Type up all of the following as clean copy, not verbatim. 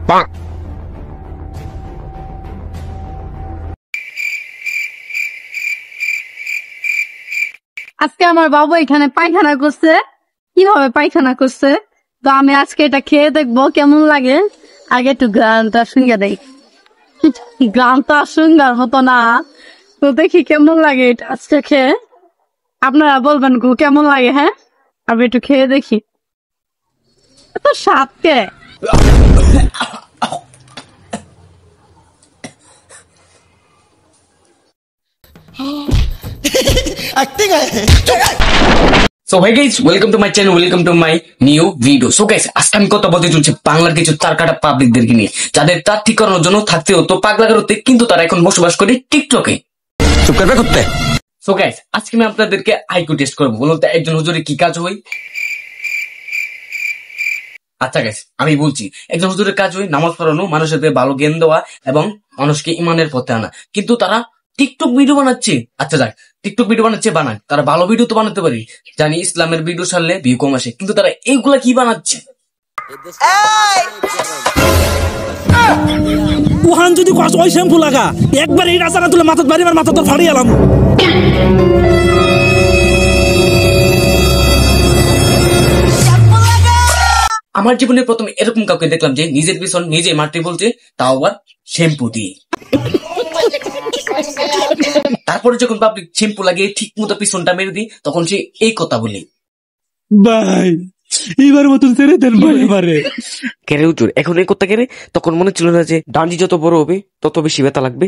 আজকে আমার বাবু এখানে পায়খানা করছে। কিভাবে পায়খানা করছে তো আমি আজকে এটা খেয়ে দেখবো কেমন লাগে। আগে একটু গানটা শুনে দেই। গানটা সুন্দর হতো না তো দেখি কেমন লাগে এটা আজকে খেয়ে। আপনারা বলবেন গো কেমন লাগে। হ্যাঁ, আমি একটু খেয়ে দেখি। এত স্বাদ কে? So hey guys, welcome to my channel, welcome to my new video. So guys, আজকে আমি কথা বলতে চলছি বাংলার কিছু তারকাটা পাবলিকদেরকে নিয়ে, যাদের তার ঠিক করানোর জন্য থাকতে হতো পাগলাগার হতে, কিন্তু তারা এখন বসবাস করে টিকটকে। চুপ করবে করতে। So guys, আজকে আমি আপনাদেরকে আইকিউ টেস্ট করবো। বলুন তো একজন হুজুরের কি কাজ হয়? আচ্ছা গাইস, আমি বলছি একজন হুজুরের কাজ হয় নামাজ পড়ানো, মানুষের ভালো জ্ঞান দেওয়া এবং মানুষকে ইমানের পথে আনা, কিন্তু তারা টিকটক ভিডিও বানাচ্ছে। আচ্ছা যাক, টিকটক ভিডিও বানাচ্ছে বানাক, তারা ভালো ভিডিও তো বানাতে পারি, জানি ইসলামের ভিডিও ছাড়লে ভিউ কম আসে, কিন্তু তারা এইগুলা কি বানাচ্ছে? ওহান যদি কষ্ট ওই শ্যাম্পু লাগা একবার এই রাস্তা না তুলে মাথা বাড়ি মাথা তো ফাড়িয়ে এলাম। আমার জীবনে প্রথম এরকম কাউকে দেখলাম যে নিজের পিছন নিজে মারতে বলছে, তাও আবার শ্যাম্পু দিয়ে। তারপরে যখন পাবলিক শ্যাম্পু লাগিয়ে ঠিক মতো পিছনটা মেরে দিই, তখন সে এই কথা বলি, ভাই এবার মতন ছেড়ে দেন ভাই এবারে। কেরে হুজুর এখন এই কথা কেরে? তখন মনে ছিল না যে ডান্ডি যত বড় হবে তত বেশি ব্যথা লাগবে?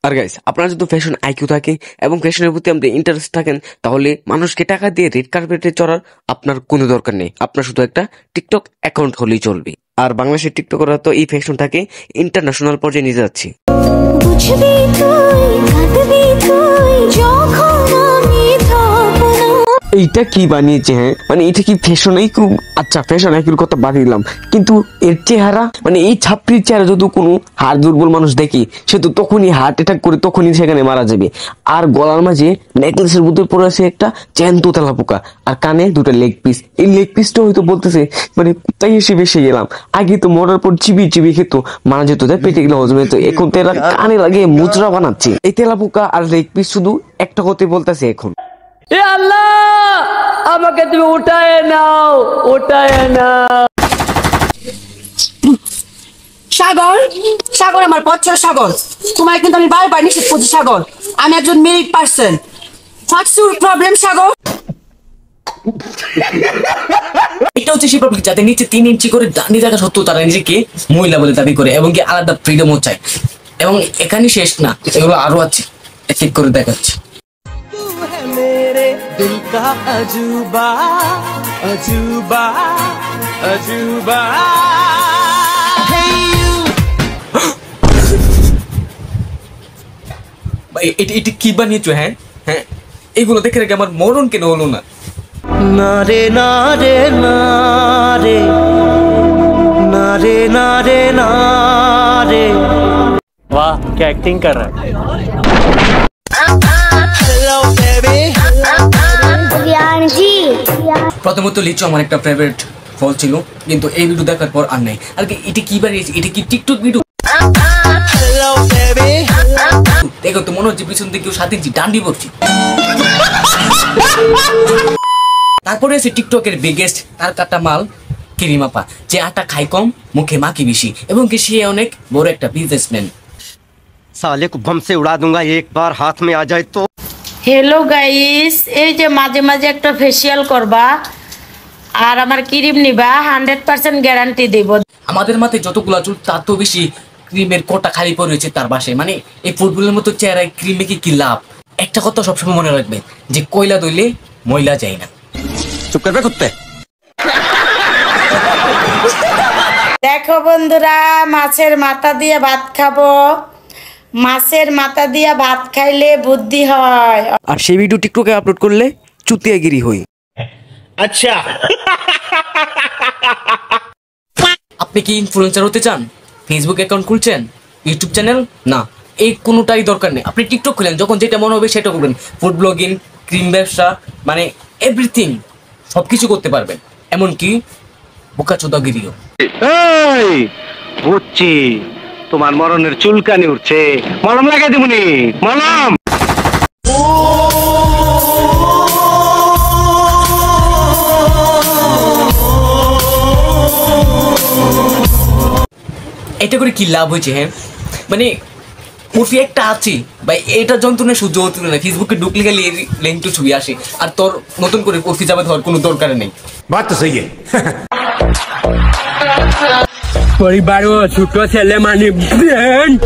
আর গাইস, আপনার যদি ফ্যাশন আইকিউ থাকে এবং ফ্যাশনের প্রতি আমাদের ইন্টারেস্ট থাকেন, তাহলে মানুষকে টাকা দিয়ে রেড কার্পেটে চড়ার আপনার কোনো দরকার নেই। আপনার শুধু একটা টিকটক অ্যাকাউন্ট হলেই চলবে। আর বাংলাদেশের টিকটকরা তো এই ফ্যাশন থাকে ইন্টারন্যাশনাল পর্যায়ে নিয়ে যাচ্ছে। এইটা কি বানিয়েছে? হ্যাঁ মানে এটা কি ফ্যাশন আইকিউ? আচ্ছা ফ্যাশন আইকিউর কথা বাদ দিলাম, কিন্তু এর চেহারা মানে এই ছাপড়ির চেহারা যদি কোনো হাড় দুর্বল মানুষ দেখে, সে তো তখনই হার্ট অ্যাটাক করে তখনই সেখানে মারা যাবে। আর গলার মাঝে নেকলেসের মধ্যে পড়ে আছে একটা জ্যান্ত তেলা পোকা, আর কানে দুটো লেগ পিস। এই লেগ পিসটা হয়তো বলতেছে মানে কোথায় এসে বেসে গেলাম। আগে তো মরার পর চিবি চিবি খেত, মারা যেত, তাই পেটে গেলে হজমে যেত। এখন তেলা কানে লাগিয়ে মুচড়া বানাচ্ছে। এই তেলা পোকা আর লেগ পিস শুধু একটা কথাই বলতেছে এখন, এ আল্লাহ আমাকে তুমি উঠায় নাও, উঠায় নাও। সাগর, সাগর আমার পথের সাগর, তোমার কিন্তু আমি বারবার নিষেধ করছি সাগর, আমি একজন married person. What's your problem Sagar? এটা হচ্ছে সেই পাবলিক যাদের নিচে 3 ইঞ্চি করে দাঁড়ি থাকা সত্ত্বেও তারা নিজেকে মহিলা বলে দাবি করে এবং কি আলাদা ফ্রিডমও চায়। এবং এখানে শেষ না, এগুলো আরো আছে, এক এক করে দেখাচ্ছে। दिल का अजूबा अजूबा अजूबा এটা কি বানিয়েছো? হ্যাঁ হ্যাঁ, এগুলো দেখে রেখে আমার মরণ কেন হলো না? नारे नारे नारे नारे नारे नारे वाह क्या एक्टिंग कर रहा है। প্রথমত লিচু আমার একটা ফেভারিট ফল ছিল, কিন্তু এই ভিডিও দেখার পর আর নাই। আর কি এটা কি বানিয়েছে? এটা কি টিকটক ভিডিও? দেখো তো মনে হচ্ছে পিছন থেকে কেউ 7 ইঞ্চি ডান্ডি পড়ছে। তারপরে আছে টিকটকের বিগেস্ট তার কাটা মাল কিরিম আপা, যে আটা খায় কম মুখে মাখি বেশি, এবং কি সে অনেক বড় একটা বিজনেসম্যান। साले को बम से उड़ा दूंगा एक बार हाथ में आ जाए तो। হ্যালো গাইস, এই যে মাঝে মাঝে একটা ফেসিয়াল করবা আর আমার ক্রিম নিবা, 100% গ্যারান্টি দেব। আমাদের মাথায় যতগুলা চুল তার তো বেশি ক্রিমের কোটা খালি পড়ে রয়েছে তার বাসায়। মানে এই ফুটবলের মতো চেহারায় ক্রিমে কি লাভ? একটা কথা সবসময় মনে রাখবে যে কয়লা দইলে ময়লা যায় না। চুপ করবে কুত্তে। দেখো বন্ধুরা, মাছের মাথা দিয়ে ভাত খাবো। মাছের মাথা দিয়ে ভাত খাইলে বুদ্ধি হয়। আর সেই ভিডিও টিকটকে আপলোড করলে চুতিয়াগিরি হই। अच्छा আপনি কি ইনফ্লুয়েন্সার হতে চান? ফেসবুক অ্যাকাউন্ট খুলছেন, ইউটিউব চ্যানেল? না, এই কোনোটাই দরকার নেই। আপনি টিকটক খুলেন, যখন যেটা মনে হবে সেটা করবেন। ফুড ব্লগিং, ক্রিম ব্যবসা, মানে এভরিথিং, সবকিছু করতে পারবেন। এমনকি বোকা চোদাগিরিও। এই বুঝছি তোমার মরণের চুলকানি উঠছে, মলম লাগাই দিবনি, মলম। এটা করে কি লাভ হয়েছে? হ্যাঁ মানে মুভি একটা আছে ভাই, এটা যন্ত্রণা সহ্য হতে না। ফেসবুকে ঢুকলে গেলে লিঙ্ক টু ছবি আসে, আর তোর নতুন করে কফি জামাত হওয়ার কোনো দরকার নেই। बात तो सही है। পরিবারও ছোট ছেলে মানে ব্র্যান্ড।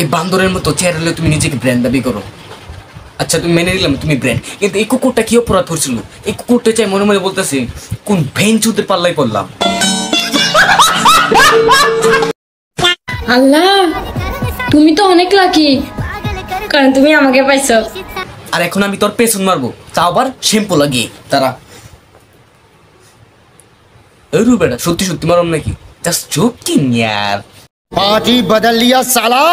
এই বান্দরের মতো চেহারা তুমি নিজেকে ব্র্যান্ড দাবি করো। আচ্ছা তুমি মেনে নিলাম তুমি ব্র্যান্ড, কিন্তু এই কুকুরটা কি অপরাধ করছিল? এই কুকুরটা চাই মনে মনে বলতেছে কোন ভেন চুদের পাল্লাই পড়লাম। আল্লাহ, তুমি তো অনেক লাকি, কারণ তুমি আমাকে পাইছো। আর এখন আমি তোর পেছন মারবো, তাও আবার শ্যাম্পু লাগিয়ে। তারা अरे बेटा সত্যি সত্যি মারম নাকি? জাস্ট জোকিং यार। पार्टी बदल लिया साला।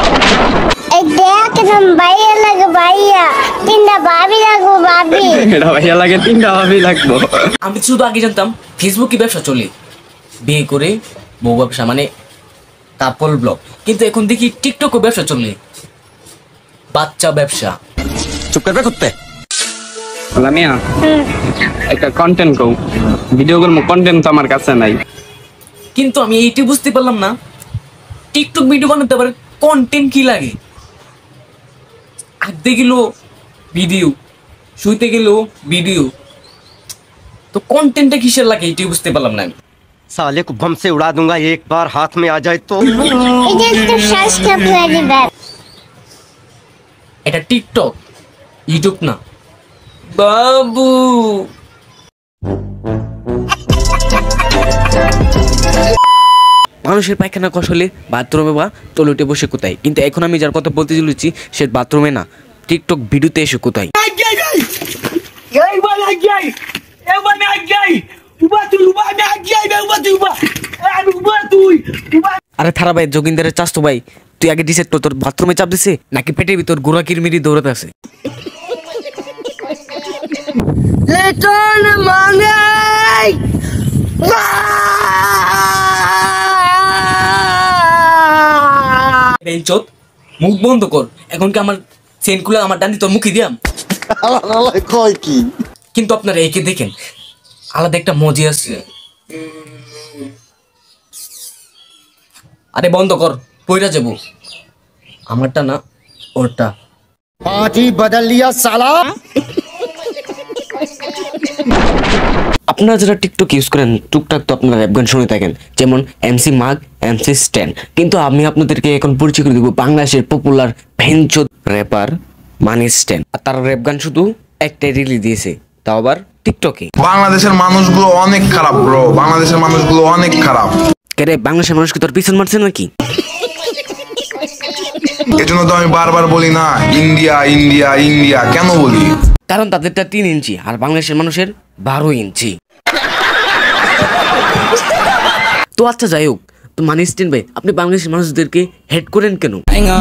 এই দেখ না ভাইয়া লাগে ভাইয়া, তিনটা ভাবি লাগবো ভাবি। এটা ভাইয়া লাগে, তিনটা ভাবি লাগবো। আমি শুধু আগে জানতাম ফেসবুকে ব্যবসা চলে, বিয়ে করে বউ ব্যবসা মানে কাপল ব্লগ, কিন্তু এখন দেখি টিকটকও ব্যবসা চলে, বাচ্চা ব্যবসা। चुप कर बे कुत्ते। লামিয়া একটা কন্টেন্ট কও, ভিডিও করব, কন্টেন্ট তো আমার কাছে নাই। কিন্তু আমি এইটি বুঝতে পারলাম না টিকটক ভিডিও বানাতে পারে কন্টেন্ট কি লাগে। আঁকতে গেল ভিডিও, শুইতে গেল ভিডিও, তো কন্টেন্টটা কিসের লাগে এটি বুঝতে পারলাম না আমি। साले को बम से उड़ा दूंगा एक बार हाथ में आ जाए तो। এটা তো সাবস্ক্রাইব করে দিবেন। এটা টিকটক, ইউটিউব না বাবু। মানুষের পায়খানা কষলে বাথরুমে বা টয়লেটে বসে কোথায়, কিন্তু এখন আমি যার কথা বলতে চলেছি সে বাথরুমে না, টিকটক ভিডিওতে এসে কোথায়। আরে থারা ভাই, যোগিন্দারের চাস্তু ভাই, তুই আগে ডিসাইড কর তোর বাথরুমে চাপ দিছে নাকি পেটের ভিতর গোড়া কিরমিরি দৌড়াতে আছে। লেটন মানে বেঞ্চত মুখ বন্ধ কর, এখন কি আমার সেনকুলা আমার ডান্ডি তোর মুখে দিয়াম? কিন্তু আপনারা একে দেখেন আলাদা একটা মজি আছে। আরে বন্ধ কর, পয়রা যাবো। আমারটা না ওরটা। पार्टी बदल लिया साला। আপনারা যারা টিকটক ইউজ করেন টুকটাক তো আপনারা র্যাপ গান শুনে থাকেন, যেমন এমসি মাগ, এমসি স্ট্যান, কিন্তু আমি আপনাদেরকে এখন পরিচয় করে দেবো বাংলাদেশের পপুলার ভেঞ্চো র্যাপার মানি স্ট্যান। আর তার র্যাপ গান শুধু একটাই রিলিজ দিয়েছে, তাও আবার টিকটকে। বাংলাদেশের মানুষগুলো অনেক খারাপ ব্রো, বাংলাদেশের মানুষগুলো অনেক খারাপ। কেরে বাংলাদেশের মানুষকে তোর পিছন মারছে নাকি? এজন্য তো আমি বারবার বলি না ইন্ডিয়া ইন্ডিয়া ইন্ডিয়া, কেন বলি? কারণ তাদেরটা 3 ইঞ্চি আর বাংলাদেশের মানুষের 12 ইঞ্চি। তো আচ্ছা যাই হোক, তো মানি স্ট্যান ভাই আপনি বাংলাদেশের মানুষদেরকে হেড করেন কেন?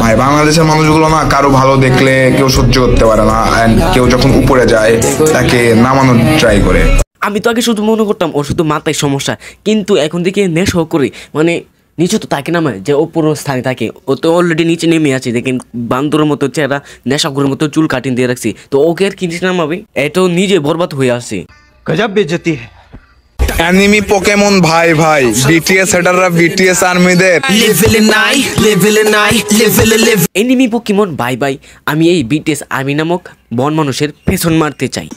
ভাই বাংলাদেশের মানুষগুলো না কারো ভালো দেখলে কেউ সহ্য করতে পারে না, এন্ড কেউ যখন উপরে যায় তাকে নামানোর ট্রাই করে। আমি তো আগে শুধু মনে করতাম ওর শুধু মাথায় সমস্যা, কিন্তু এখন থেকে নেশাও করে, মানে নিচে তো তাকে নামায় যে ওপর স্থানে থাকে, ও তো অলরেডি নিচে নেমে আছে। দেখেন বান্দরের মতো চেহারা, নেশাখোরের মতো চুল কাটিং দিয়ে রাখছি, তো ওকে আর কি নিচে নামাবে? এটাও নিজে বরবাদ হয়ে আসে। गजब बेइज्जती है। অ্যানিমি পোকেমন ভাই ভাই, বিটিএস হেডাররা বিটিএস আর্মিদের এনিমি পোকেমন ভাই ভাই, আমি এই বিটিএস আর্মি নামক বন মানুষের পেছন মারতে চাই।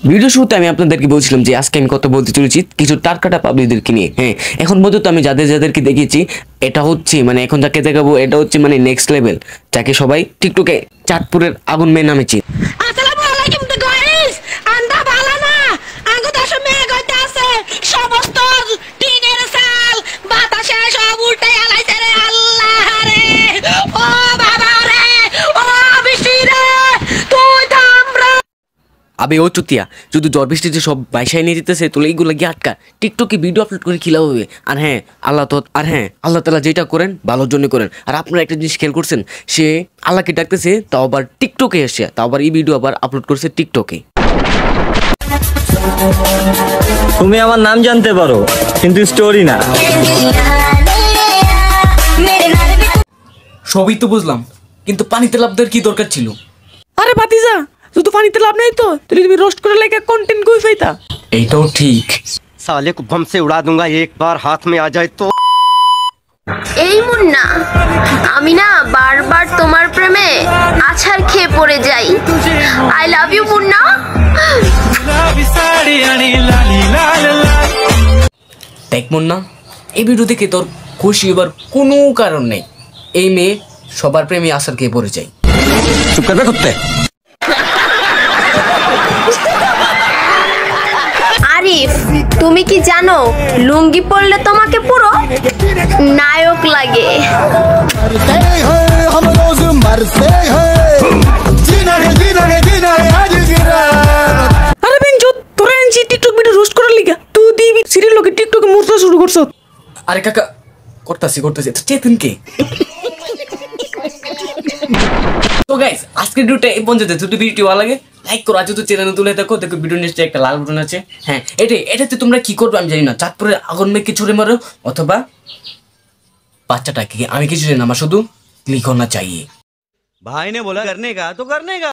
ভিডিও শুরুতে আমি আপনাদেরকে বলছিলাম যে আজকে আমি কথা বলতে চলেছি কিছু টারকাটা পাবলিকদেরকে নিয়ে। হ্যাঁ, এখন পর্যন্ত আমি যাদেরকে দেখিয়েছি এটা হচ্ছে মানে এখন যাকে দেখাবো এটা হচ্ছে মানে নেক্সট লেভেল, যাকে সবাই টিকটকে চাঁদপুরের আগুন মেয়ে নামে চিনি। আসসালামু আলাইকুম তো গাইস, আন্দা ভালো না আঙ্গো দেশে মেঘ হইতে আছে, সমস্ত টিনের চাল বাতাসে সব উল্টে আলাইছে রে আল্লাহ রে, ও বাবা রে, ও বৃষ্টি রে, তুই থামরা। আবে ও চুতিয়া, শুধু ঝড় বৃষ্টিতে সব বাইসায় নিয়ে যেতেছে, তোলে এইগুলো গিয়ে আটকা, টিকটকে ভিডিও আপলোড করে খিলা হবে। আর হ্যাঁ আল্লাহ তাআলা যেটা করেন ভালোর জন্য করেন। আর আপনারা একটা জিনিস খেয়াল করছেন, সে আল্লাহকে ডাকতেছে, তাও আবার টিকটকে এসে, তাও আবার এই ভিডিও আবার আপলোড করছে টিকটকে। তুমি আমার নাম জানতে পারো কিন্তু স্টোরি না। সবই তো বুঝলাম, কিন্তু পানিতে লাভ দেওয়ার কি দরকার ছিল? আরে ভাতিজা, শুধু পানিতে লাভ নাই তো, তাহলে তুমি রোস্ট করে লাগে কন্টেন্ট কই পাইতা? এইটাও ঠিক। साले को बम से उड़ा दूंगा एक बार हाथ में आ जाए तो। এই মুন্না, আমি না বারবার তোমার প্রেমে আছাড় খেয়ে পড়ে যাই। I love you Munna. দেখ মুন্না, এই ভিডিও দেখে তোর খুশি হবার কোনো কারণ নেই। এই মেয়ে সবার প্রেমে আসার খেয়ে পড়ে যায়। चुप कर बे कुत्ते। আরিফ, তুমি কি জানো লুঙ্গি পরলে তোমাকে পুরো নায়ক লাগে। আরে বেঞ্জো, তোরা এনজি টিকটক ভিডিও রোস্ট করার লিগা তুই দিবি সিরিয়াল লোকে টিকটকে মুরতে শুরু করছ। আরে কাকা, করতেছি তো চেতন কে? তো গাইস, আজকের ভিডিওটা এই পর্যন্ত। যদি ভিডিওটি ভালো লাগে লাইক করো, আর যদি চ্যানেলে তুলে থাকো দেখো ভিডিও নিচে একটা লাল বাটন আছে। হ্যাঁ, এটাতে তোমরা কি করবে আমি জানি না। চাঁদপুরের আগুন মেঘকে ছুড়ে মারো, অথবা বাচ্চাটাকে, আমি কিছু জানি না, আমার শুধু ক্লিক होना चाहिए। भाई ने बोला करने का तो करने का।